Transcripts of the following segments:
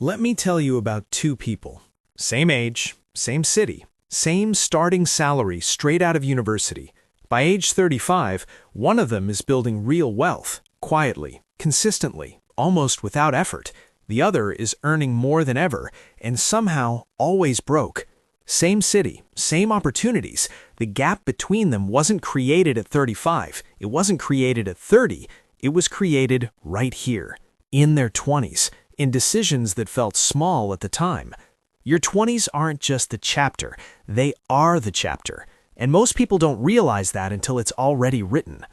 Let me tell you about two people. Same age, same city, same starting salary straight out of university. By age 35, one of them is building real wealth, quietly, consistently, almost without effort. The other is earning more than ever, and somehow always broke. Same city, same opportunities. The gap between them wasn't created at 35. It wasn't created at 30. It was created right here, in their 20s. In decisions that felt small at the time. Your 20s aren't just the chapter, they are the chapter. And most people don't realize that until it's already written.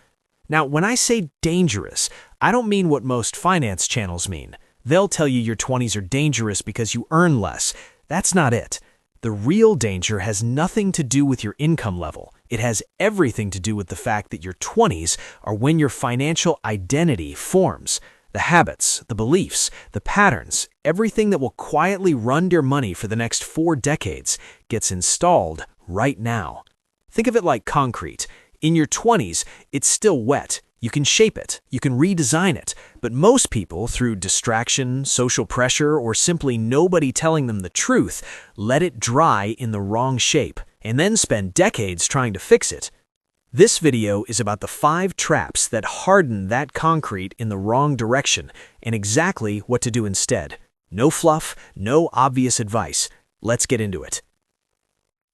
Now, when I say dangerous, I don't mean what most finance channels mean. They'll tell you your 20s are dangerous because you earn less. That's not it. The real danger has nothing to do with your income level. It has everything to do with the fact that your 20s are when your financial identity forms. The habits, the beliefs, the patterns, everything that will quietly run your money for the next 4 decades gets installed right now. Think of it like concrete. In your 20s, it's still wet. You can shape it, you can redesign it, but most people, through distraction, social pressure, or simply nobody telling them the truth, let it dry in the wrong shape, and then spend decades trying to fix it. This video is about the 5 traps that harden that concrete in the wrong direction and exactly what to do instead. No fluff, no obvious advice. Let's get into it.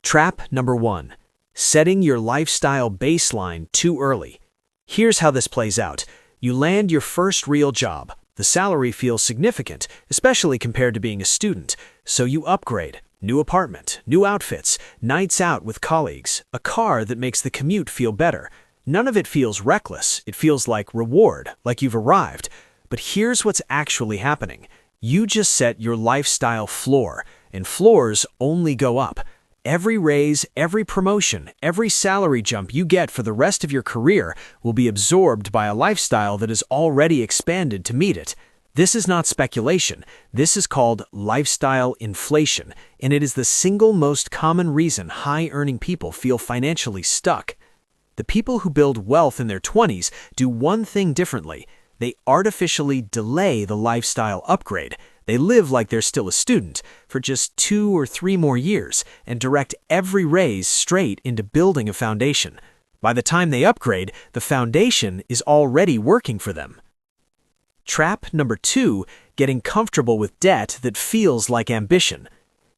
Trap number 1. Setting your lifestyle baseline too early. Here's how this plays out. You land your first real job. The salary feels significant, especially compared to being a student, so you upgrade. New apartment, new outfits, nights out with colleagues, a car that makes the commute feel better. None of it feels reckless. It feels like reward, like you've arrived. But here's what's actually happening. You just set your lifestyle floor, and floors only go up. Every raise, every promotion, every salary jump you get for the rest of your career will be absorbed by a lifestyle that has already expanded to meet it. This is not speculation. This is called lifestyle inflation, and it is the single most common reason high-earning people feel financially stuck. The people who build wealth in their 20s do one thing differently. They artificially delay the lifestyle upgrade. They live like they're still a student for just 2 or 3 more years and direct every raise straight into building a foundation. By the time they upgrade, the foundation is already working for them. Trap number 2, getting comfortable with debt that feels like ambition.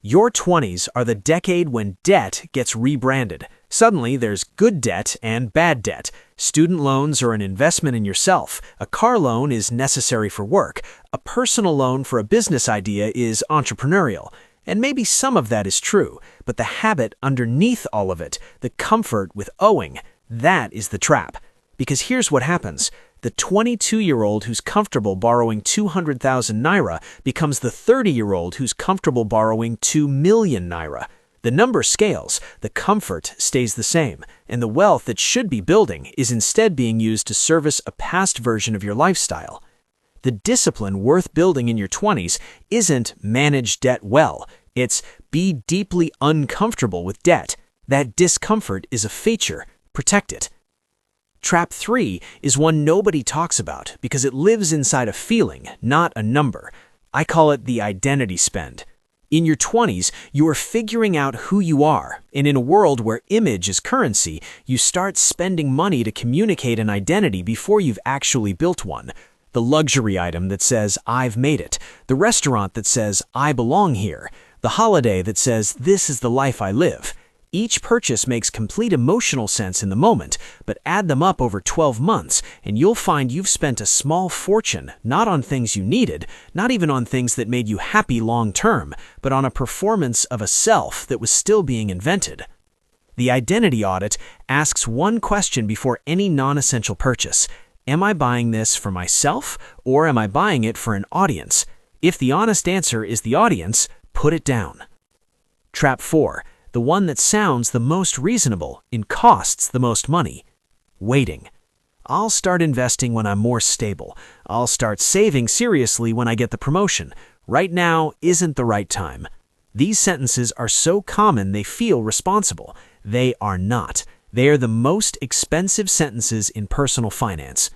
Your 20s are the decade when debt gets rebranded. Suddenly, there's good debt and bad debt. Student loans are an investment in yourself. A car loan is necessary for work. A personal loan for a business idea is entrepreneurial. And maybe some of that is true, but the habit underneath all of it, the comfort with owing, that is the trap. Because here's what happens. The 22-year-old who's comfortable borrowing 200,000 naira becomes the 30-year-old who's comfortable borrowing 2 million naira. The number scales, the comfort stays the same, and the wealth that should be building is instead being used to service a past version of your lifestyle. The discipline worth building in your 20s isn't manage debt well. It's be deeply uncomfortable with debt. That discomfort is a feature. Protect it. Trap 3 is one nobody talks about because it lives inside a feeling, not a number. I call it the identity spend. In your 20s, you are figuring out who you are, and in a world where image is currency, you start spending money to communicate an identity before you've actually built one. The luxury item that says, "I've made it," the restaurant that says, "I belong here," the holiday that says, "This is the life I live." Each purchase makes complete emotional sense in the moment, but add them up over 12 months, and you'll find you've spent a small fortune, not on things you needed, not even on things that made you happy long-term, but on a performance of a self that was still being invented. The identity audit asks one question before any non-essential purchase. Am I buying this for myself, or am I buying it for an audience? If the honest answer is the audience, put it down. Trap 4. The one that sounds the most reasonable and costs the most money. Waiting. I'll start investing when I'm more stable. I'll start saving seriously when I get the promotion. Right now isn't the right time. These sentences are so common they feel responsible. They are not. They are the most expensive sentences in personal finance.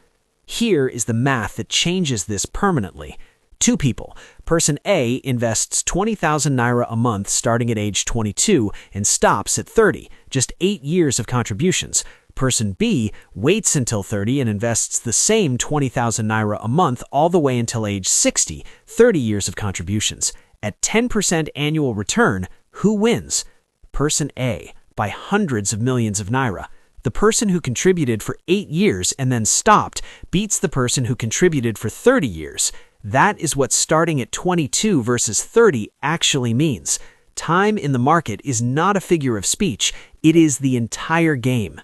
Here is the math that changes this permanently. Two people. Person A invests 20,000 naira a month starting at age 22 and stops at 30, just 8 years of contributions. Person B waits until 30 and invests the same 20,000 naira a month all the way until age 60, 30 years of contributions. At 10% annual return, who wins? Person A, by hundreds of millions of naira. The person who contributed for 8 years and then stopped beats the person who contributed for 30 years. That is what starting at 22 versus 30 actually means. Time in the market is not a figure of speech, it is the entire game.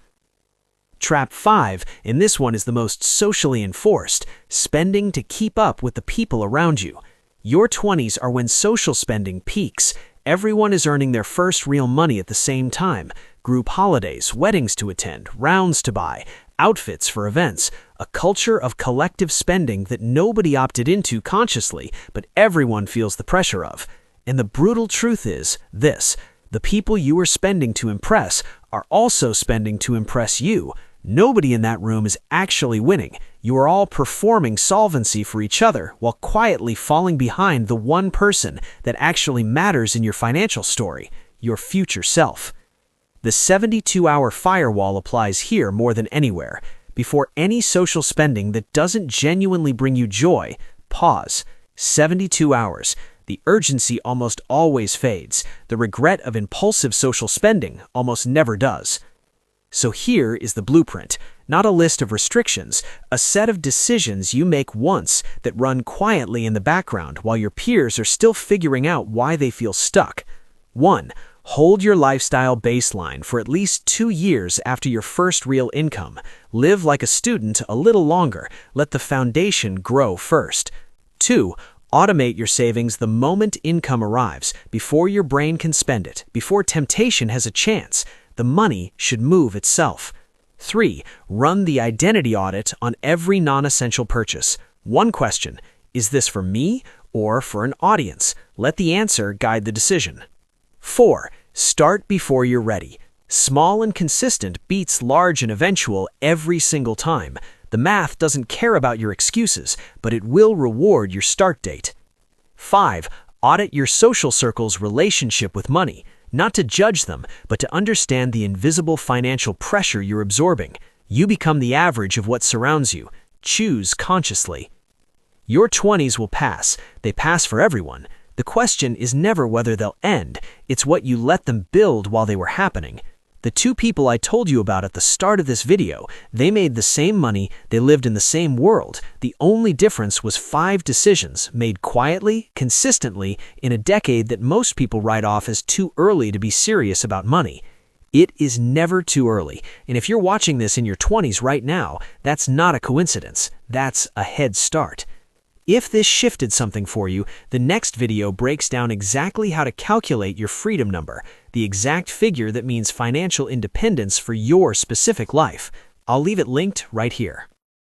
Trap 5, and this one is the most socially enforced, spending to keep up with the people around you. Your 20s are when social spending peaks. Everyone is earning their first real money at the same time. Group holidays, weddings to attend, rounds to buy, outfits for events, a culture of collective spending that nobody opted into consciously, but everyone feels the pressure of. And the brutal truth is this: the people you are spending to impress are also spending to impress you. Nobody in that room is actually winning. You are all performing solvency for each other while quietly falling behind the one person that actually matters in your financial story, your future self. The 72-hour firewall applies here more than anywhere. Before any social spending that doesn't genuinely bring you joy, pause. 72 hours. The urgency almost always fades. The regret of impulsive social spending almost never does. So here is the blueprint, not a list of restrictions, a set of decisions you make once that run quietly in the background while your peers are still figuring out why they feel stuck. 1. Hold your lifestyle baseline for at least 2 years after your first real income. Live like a student a little longer. Let the foundation grow first. 2. Automate your savings the moment income arrives, before your brain can spend it, before temptation has a chance. The money should move itself. 3. Run the identity audit on every non-essential purchase. One question: is this for me or for an audience? Let the answer guide the decision. 4. Start before you're ready. Small and consistent beats large and eventual every single time. The math doesn't care about your excuses, but it will reward your start date. 5. Audit your social circle's relationship with money. Not to judge them, but to understand the invisible financial pressure you're absorbing. You become the average of what surrounds you. Choose consciously. Your 20s will pass. They pass for everyone. The question is never whether they'll end, it's what you let them build while they were happening. The two people I told you about at the start of this video, they made the same money, they lived in the same world. The only difference was 5 decisions made quietly, consistently, in a decade that most people write off as too early to be serious about money. It is never too early, and if you're watching this in your 20s right now, that's not a coincidence. That's a head start. If this shifted something for you, the next video breaks down exactly how to calculate your freedom number, the exact figure that means financial independence for your specific life. I'll leave it linked right here.